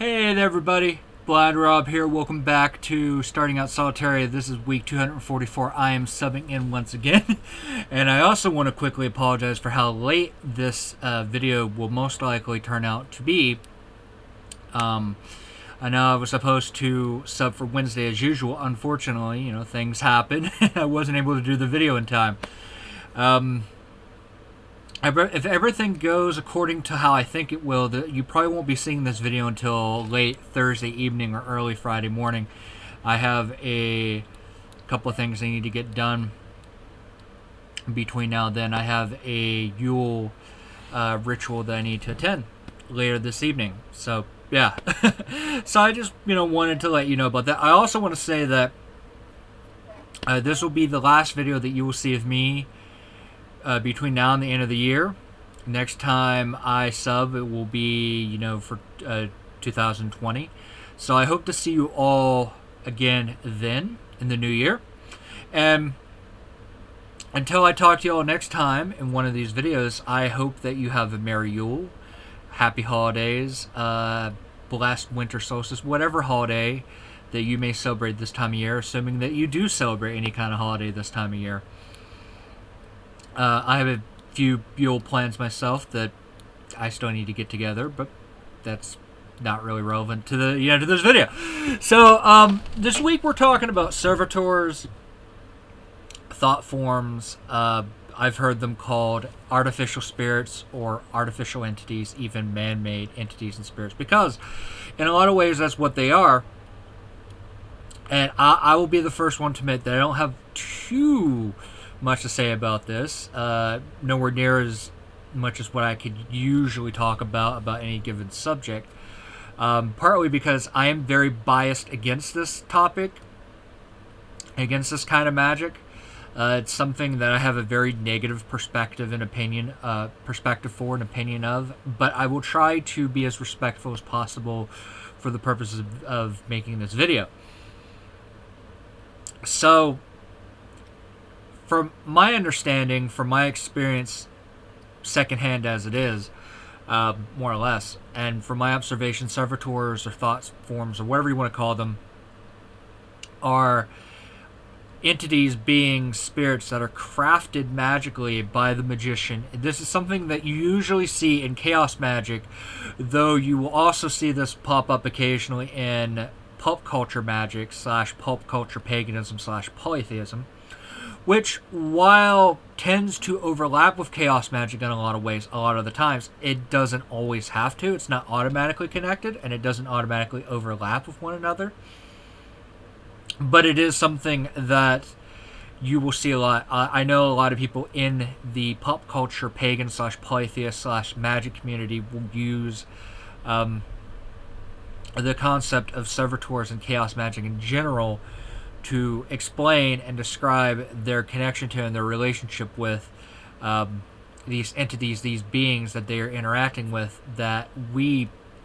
Hey there everybody, Blind Rob here. Welcome back to Starting Out Solitary. This is week 244. I am subbing in once again. And I also want to quickly apologize for how late this video will most likely turn out to be. I know I was supposed to sub for Wednesday as usual. Unfortunately, things happen. I wasn't able to do the video in time. If everything goes according to how I think it will, you probably won't be seeing this video until late Thursday evening or early Friday morning. I have a couple of things I need to get done between now and then. I have a Yule ritual that I need to attend later this evening. So, yeah. So I just, wanted to let you know about that. I also want to say that this will be the last video that you will see of me between now and the end of the year. Next time I sub, it will be, for 2020. So I hope to see you all again then, in the new year. And until I talk to you all next time in one of these videos, I hope that you have a Merry Jul, Happy Holidays, blessed winter solstice, whatever holiday that you may celebrate this time of year, assuming that you do celebrate any kind of holiday this time of year. I have a few Yule plans myself that I still need to get together, but that's not really relevant to to this video. So this week we're talking about servitors, thought forms. I've heard them called artificial spirits or artificial entities, even man-made entities and spirits, because in a lot of ways that's what they are. And I will be the first one to admit that I don't have too much to say about this. Nowhere near as much as what I could usually talk about any given subject. Partly because I am very biased against this topic, against this kind of magic. It's something that I have a very negative perspective and opinion, for and opinion of. But I will try to be as respectful as possible for the purposes of making this video. So, from my understanding, from my experience, secondhand as it is, more or less, and from my observation, servitors or thought forms or whatever you want to call them are entities, beings, spirits that are crafted magically by the magician. This is something that you usually see in chaos magic, though you will also see this pop up occasionally in pulp culture magic / pulp culture paganism / polytheism, which, while tends to overlap with chaos magic in a lot of ways, a lot of the times, it doesn't always have to. It's not automatically connected, and it doesn't automatically overlap with one another. But it is something that you will see a lot. I know a lot of people in the pop culture pagan / polytheist / magic community will use the concept of servitors and chaos magic in general to explain and describe their connection to and their relationship with these entities, these beings that they are interacting with, that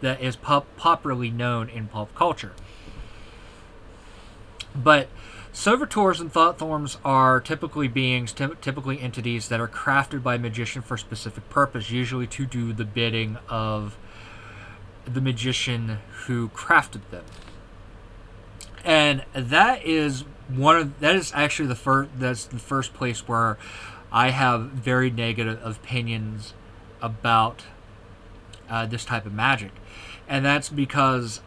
is popularly known in pop culture. But servitors and thought forms are typically beings, typically entities that are crafted by a magician for a specific purpose, usually to do the bidding of the magician who crafted them. And that is actually the first place where I have very negative opinions about this type of magic. And that's because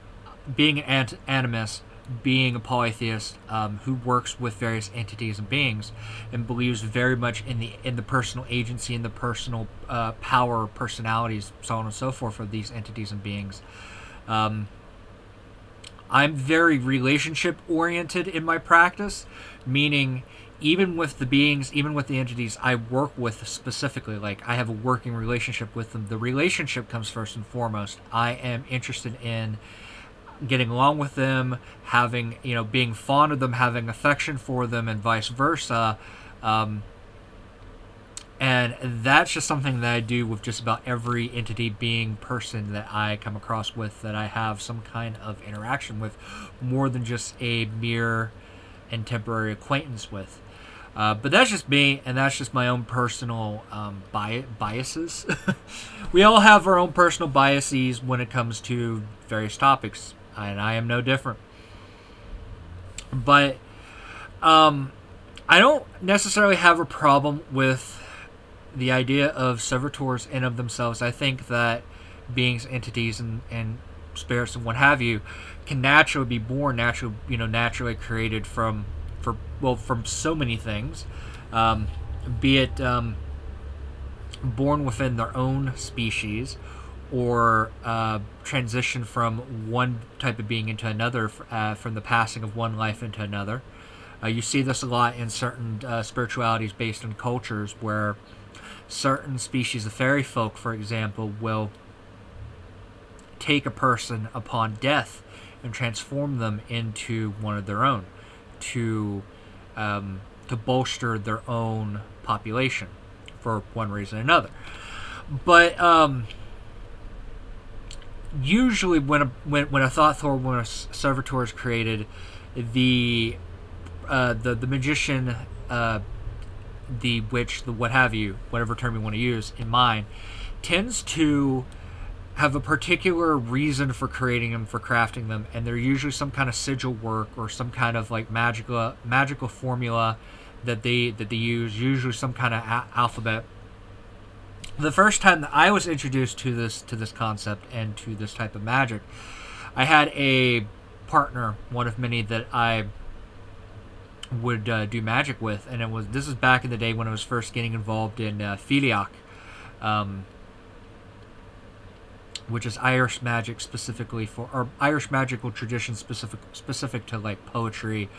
being an animist, being a polytheist who works with various entities and beings and believes very much in the personal agency and the personal power, personalities, so on and so forth of these entities and beings, I'm very relationship-oriented in my practice, meaning even with the beings, even with the entities I work with specifically, like I have a working relationship with them, the relationship comes first and foremost. I am interested in getting along with them, having, being fond of them, having affection for them, and vice versa. And that's just something that I do with just about every entity, being, person that I come across with, that I have some kind of interaction with, more than just a mere and temporary acquaintance with. But that's just me, and that's just my own personal biases. We all have our own personal biases when it comes to various topics, and I am no different. But I don't necessarily have a problem with the idea of servitors in of themselves. I think that beings, entities, and spirits and what have you can naturally be born, naturally created from so many things, be it born within their own species, or transition from one type of being into another, from the passing of one life into another. You see this a lot in certain spiritualities based on cultures, where certain species of fairy folk, for example, will take a person upon death and transform them into one of their own, to bolster their own population for one reason or another. But usually, when a thought form, when a servitor is created, the magician, the witch, the what have you, whatever term you want to use in mind, tends to have a particular reason for creating them, for crafting them, and they're usually some kind of sigil work or some kind of like magical formula that they use, usually some kind of alphabet. The first time that I was introduced to this concept and to this type of magic, I had a partner, one of many that I would do magic with, and this was back in the day when I was first getting involved in Filiac, which is Irish magic specifically or Irish magical tradition specific to like poetry,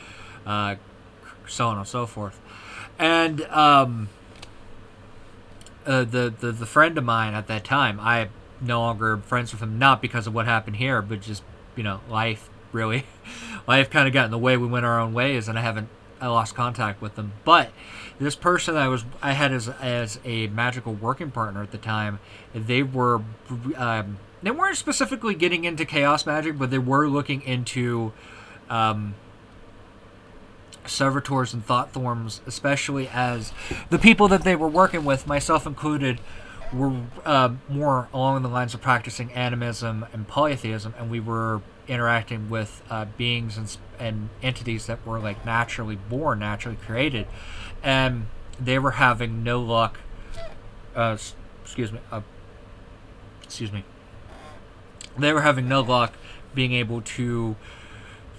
so on and so forth. And the friend of mine at that time, I no longer friends with him, not because of what happened here, but just life really, life kind of got in the way. We went our own ways, and I lost contact with them. But this person I had as a magical working partner at the time, they weren't specifically getting into chaos magic, but they were looking into servitors and thought forms, especially as the people that they were working with, myself included, were more along the lines of practicing animism and polytheism, and we were interacting with beings and entities that were like naturally born, naturally created, and they were having no luck. Excuse me. They were having no luck being able to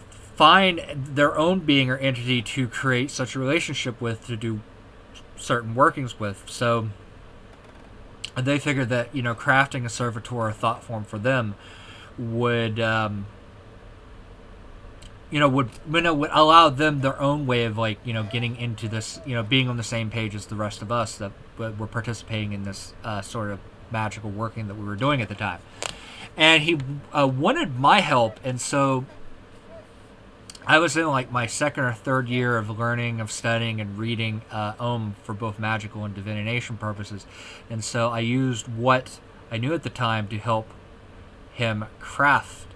find their own being or entity to create such a relationship with, to do certain workings with. So they figured that crafting a servitor or thought form for them would would allow them their own way of getting into this, being on the same page as the rest of us that were participating in this sort of magical working that we were doing at the time. And he wanted my help, and so I was in like my second or third year of learning, of studying and reading for both magical and divination purposes, and so I used what I knew at the time to help him craft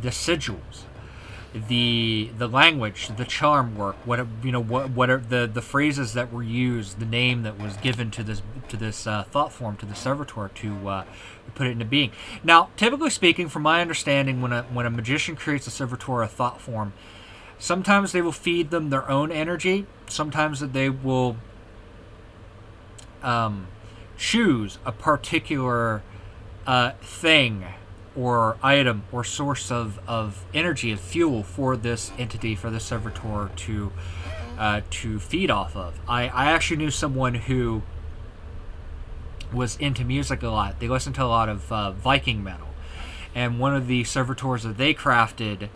the sigils, the language, the charm work, what are the phrases that were used, the name that was given to this thought form, to the servitor, to put it into being. Now, typically speaking, from my understanding, when a magician creates a servitor or a thought form, sometimes they will feed them their own energy. Sometimes they will choose a particular thing or item or source of energy, of fuel for this entity, for the servitor to feed off of. I actually knew someone who was into music a lot. They listened to a lot of Viking metal, and one of the servitors that they crafted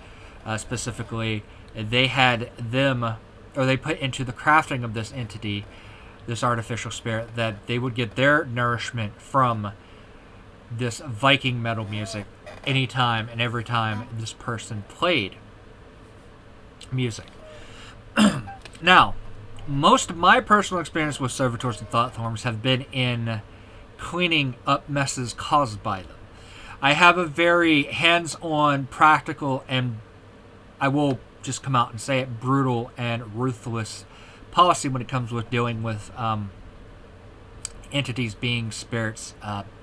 specifically, they had them, or they put into the crafting of this entity, this artificial spirit, that they would get their nourishment from this Viking metal music anytime and every time this person played music. Now, most of my personal experience with servitors and thought forms have been in cleaning up messes caused by them. I have a very hands-on, practical, and I will just come out and say it, brutal and ruthless policy when it comes with dealing with entities, being spirits,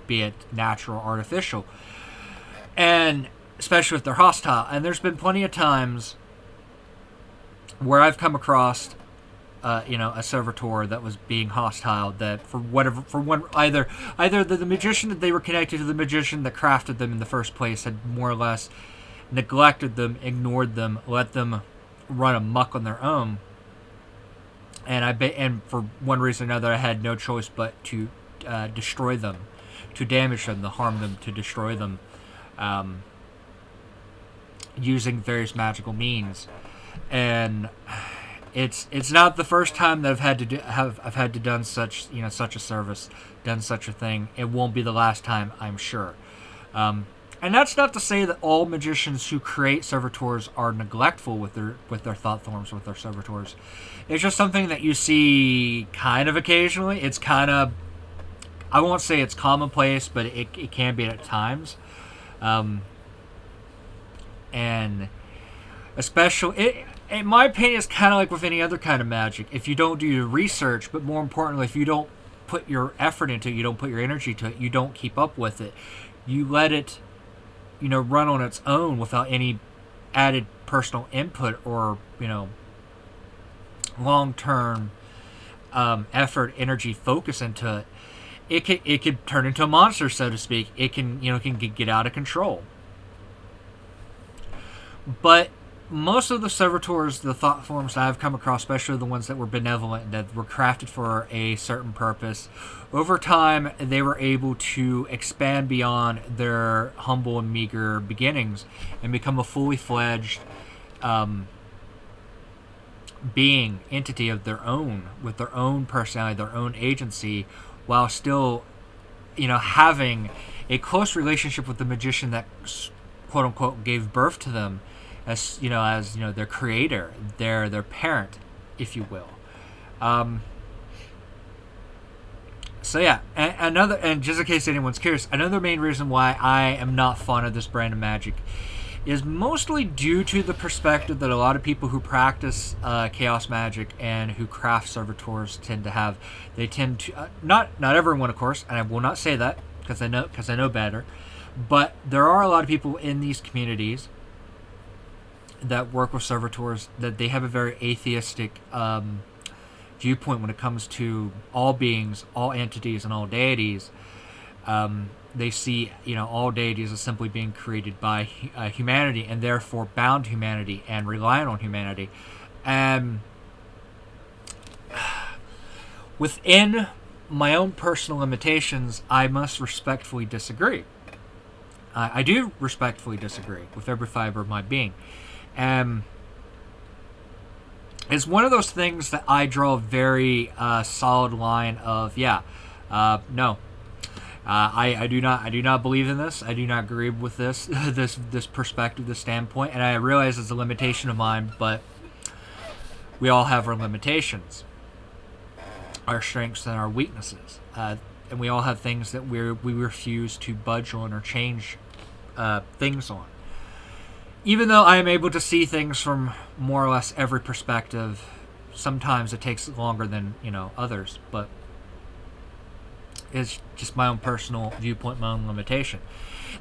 be it natural or artificial, and especially if they're hostile. And there's been plenty of times where I've come across a servitor that was being hostile, that either the magician that they were connected to, the magician that crafted them in the first place, had more or less neglected them, ignored them, let them run amok on their own, and for one reason or another, I had no choice but to destroy them, to damage them, to harm them, to destroy them, using various magical means. And it's not the first time that I've had to done such a service, done such a thing. It won't be the last time, I'm sure. And that's not to say that all magicians who create servitors are neglectful with their thought forms, with their servitors. It's just something that you see kind of occasionally. It's kind of, I won't say it's commonplace, but it can be at times. And especially, in my opinion, it's kind of like with any other kind of magic. If you don't do your research, but more importantly, if you don't put your effort into it, you don't put your energy to it, you don't keep up with it, you let it, run on its own without any added personal input or, long-term effort, energy, focus into it, it could turn into a monster, so to speak. It can get out of control. But most of the servitors, the thought forms that I've come across, especially the ones that were benevolent, that were crafted for a certain purpose, over time they were able to expand beyond their humble and meager beginnings and become a fully fledged being, entity of their own, with their own personality, their own agency, while still, having a close relationship with the magician that, quote unquote, gave birth to them, as their creator, their parent, if you will. So yeah, and just in case anyone's curious, another main reason why I am not fond of this brand of magic is mostly due to the perspective that a lot of people who practice chaos magic and who craft servitors tend to have. They tend to not everyone, of course, and I will not say that because I know better, but there are a lot of people in these communities that work with servitors that they have a very atheistic viewpoint when it comes to all beings, all entities, and all deities. They see, all deities as simply being created by humanity, and therefore bound to humanity and reliant on humanity. And within my own personal limitations, I must respectfully disagree. I do respectfully disagree with every fiber of my being. It's one of those things that I draw a very solid line of, no. I do not believe in this. I do not agree with this this perspective, this standpoint, and I realize it's a limitation of mine, but we all have our limitations, our strengths and our weaknesses, and we all have things that we refuse to budge on or change things on. Even though I am able to see things from more or less every perspective, sometimes it takes longer than others, but it's just my own personal viewpoint, my own limitation.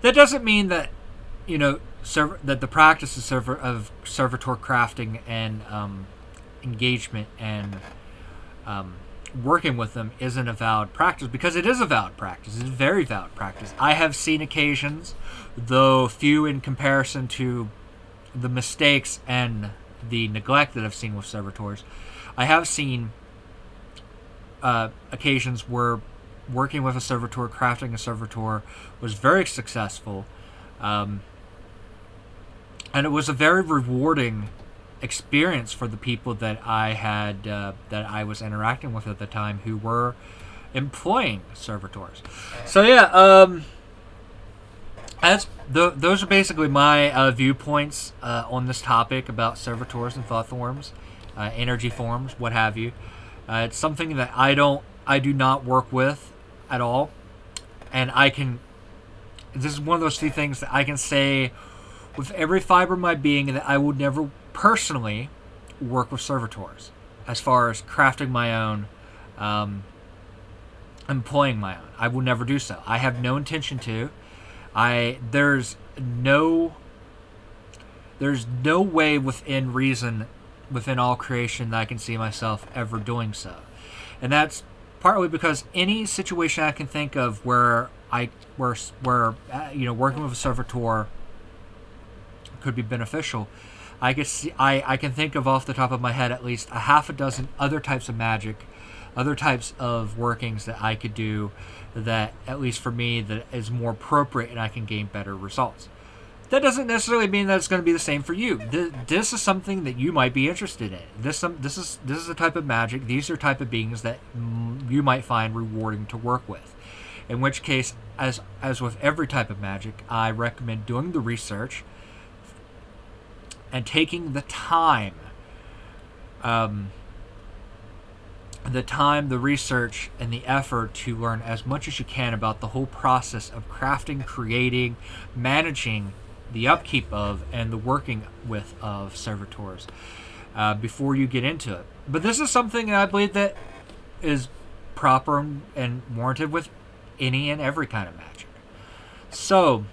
That doesn't mean that that the practice of servitor crafting and engagement and working with them isn't a valid practice, because it is a valid practice. It's a very valid practice. I have seen occasions, though few in comparison to the mistakes and the neglect that I've seen with servitors, I have seen occasions where working with a servitor, crafting a servitor, was very successful, and it was a very rewarding experience for the people that I had that I was interacting with at the time, who were employing servitors. So yeah, those are basically my viewpoints on this topic about servitors and thought forms, energy forms, what have you. It's something that I do not work with at all, and this is one of those few things that I can say with every fiber of my being that I would never personally work with servitors as far as crafting my own, employing my own. I will never do so. I have no intention to. There's no way within reason, within all creation, that I can see myself ever doing so. And that's partly because any situation I can think of where working with a servitor could be beneficial, I can think of off the top of my head at least a half a dozen other types of magic, other types of workings that I could do that, at least for me, that is more appropriate and I can gain better results. That doesn't necessarily mean that it's going to be the same for you. This is something that you might be interested in. This is a type of magic. These are type of beings that you might find rewarding to work with. In which case, as with every type of magic, I recommend doing the research and taking the time, the research, and the effort to learn as much as you can about the whole process of crafting, creating, managing the upkeep of, and the working with of servitors before you get into it. But this is something that I believe that is proper and warranted with any and every kind of magic. So,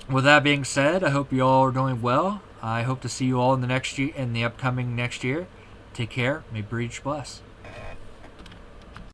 with that being said, I hope you all are doing well. I hope to see you all in the upcoming next year. Take care. May Breach bless.